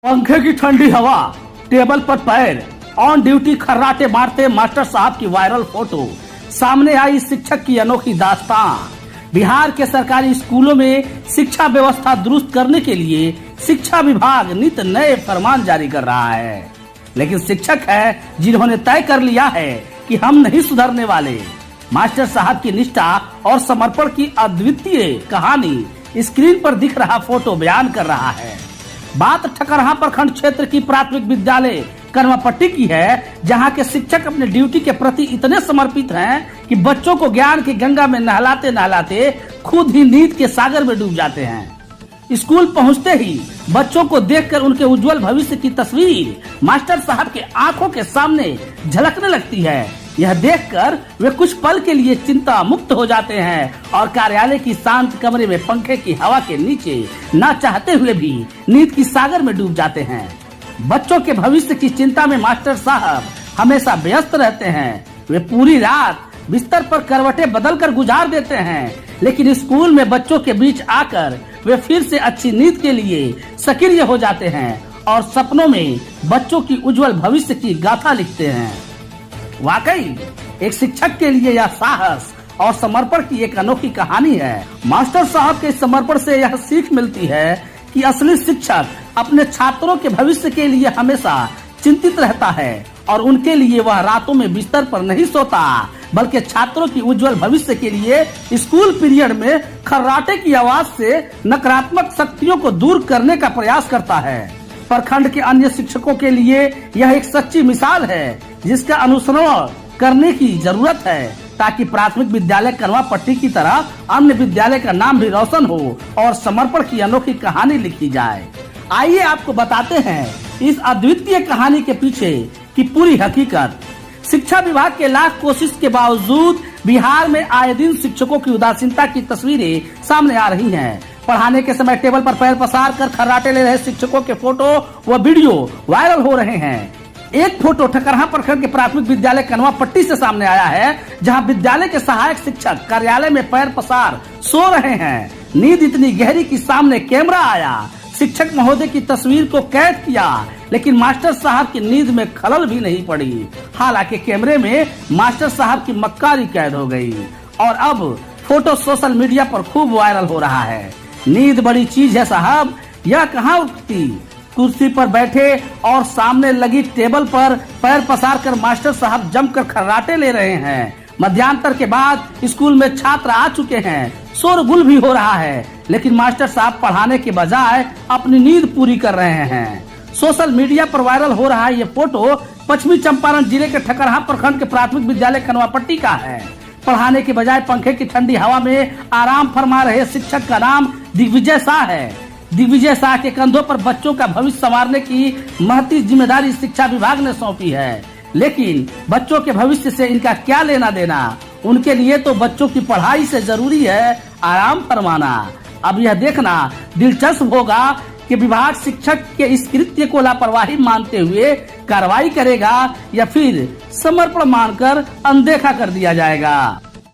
पंखे की ठंडी हवा, टेबल पर पैर, ऑन ड्यूटी खर्राटे मारते मास्टर साहब की वायरल फोटो। सामने आई शिक्षक की अनोखी दास्तान। बिहार के सरकारी स्कूलों में शिक्षा व्यवस्था दुरुस्त करने के लिए शिक्षा विभाग नित नए फरमान जारी कर रहा है, लेकिन शिक्षक है जिन्होंने तय कर लिया है कि हम नहीं सुधरने वाले। मास्टर साहब की निष्ठा और समर्पण की अद्वितीय कहानी स्क्रीन पर दिख रहा फोटो बयान कर रहा है। बात ठकरहा प्रखंड क्षेत्र की प्राथमिक विद्यालय करमापट्टी की है, जहां के शिक्षक अपने ड्यूटी के प्रति इतने समर्पित हैं कि बच्चों को ज्ञान की गंगा में नहलाते नहलाते खुद ही नींद के सागर में डूब जाते हैं। स्कूल पहुंचते ही बच्चों को देखकर उनके उज्जवल भविष्य की तस्वीर मास्टर साहब के आंखों के सामने झलकने लगती है। यह देखकर वे कुछ पल के लिए चिंता मुक्त हो जाते हैं और कार्यालय की शांत कमरे में पंखे की हवा के नीचे ना चाहते हुए भी नींद की सागर में डूब जाते हैं। बच्चों के भविष्य की चिंता में मास्टर साहब हमेशा व्यस्त रहते हैं। वे पूरी रात बिस्तर पर करवटें बदलकर गुजार देते हैं, लेकिन स्कूल में बच्चों के बीच आकर वे फिर से अच्छी नींद के लिए सक्रिय हो जाते हैं और सपनों में बच्चों की उज्जवल भविष्य की गाथा लिखते हैं। वाकई एक शिक्षक के लिए यह साहस और समर्पण की एक अनोखी कहानी है। मास्टर साहब के समर्पण से यह सीख मिलती है कि असली शिक्षक अपने छात्रों के भविष्य के लिए हमेशा चिंतित रहता है और उनके लिए वह रातों में बिस्तर पर नहीं सोता, बल्कि छात्रों की उज्जवल भविष्य के लिए स्कूल पीरियड में खर्राटे की आवाज से नकारात्मक शक्तियों को दूर करने का प्रयास करता है। प्रखंड के अन्य शिक्षकों के लिए यह एक सच्ची मिसाल है, जिसका अनुसरण करने की जरूरत है, ताकि प्राथमिक विद्यालय करमापट्टी की तरह अन्य विद्यालय का नाम भी रोशन हो और समर्पण की अनोखी कहानी लिखी जाए। आइए आपको बताते हैं इस अद्वितीय कहानी के पीछे की पूरी हकीकत। शिक्षा विभाग के लाख कोशिश के बावजूद बिहार में आए दिन शिक्षकों की उदासीनता की तस्वीरें सामने आ रही हैं। पढ़ाने के समय टेबल पर पैर पसार कर खर्राटे ले रहे शिक्षकों के फोटो व वीडियो वायरल हो रहे हैं। एक फोटो ठकरहा प्रखंड के प्राथमिक विद्यालय करमापट्टी से सामने आया है, जहां विद्यालय के सहायक शिक्षक कार्यालय में पैर पसार सो रहे हैं। नींद इतनी गहरी कि सामने कैमरा आया, शिक्षक महोदय की तस्वीर को कैद किया, लेकिन मास्टर साहब की नींद में खलल भी नहीं पड़ी। हालांकि कैमरे में मास्टर साहब की मक्कारी कैद हो गई और अब फोटो सोशल मीडिया पर खूब वायरल हो रहा है। नींद बड़ी चीज है साहब, यह कहाँ उठती। कुर्सी पर बैठे और सामने लगी टेबल पर पैर पसार कर मास्टर साहब जमकर खर्राटे ले रहे हैं। मध्यांतर के बाद स्कूल में छात्र आ चुके हैं, शोरगुल भी हो रहा है, लेकिन मास्टर साहब पढ़ाने के बजाय अपनी नींद पूरी कर रहे हैं। सोशल मीडिया पर वायरल हो रहा ये फोटो पश्चिमी चंपारण जिले के ठकरहा प्रखंड के प्राथमिक विद्यालय करमापट्टी का है। पढ़ाने के बजाय पंखे की ठंडी हवा में आराम फरमा रहे शिक्षक का नाम दिग्विजय शाह है। दिग्विजय शाह के कंधों पर बच्चों का भविष्य संवारने की महती जिम्मेदारी शिक्षा विभाग ने सौंपी है, लेकिन बच्चों के भविष्य से इनका क्या लेना देना। उनके लिए तो बच्चों की पढ़ाई से जरूरी है आराम फरमाना। अब यह देखना दिलचस्प होगा कि विभाग शिक्षक के इस कृत्य को लापरवाही मानते हुए कार्रवाई करेगा या फिर समर्पण मानकर अनदेखा कर दिया जाएगा।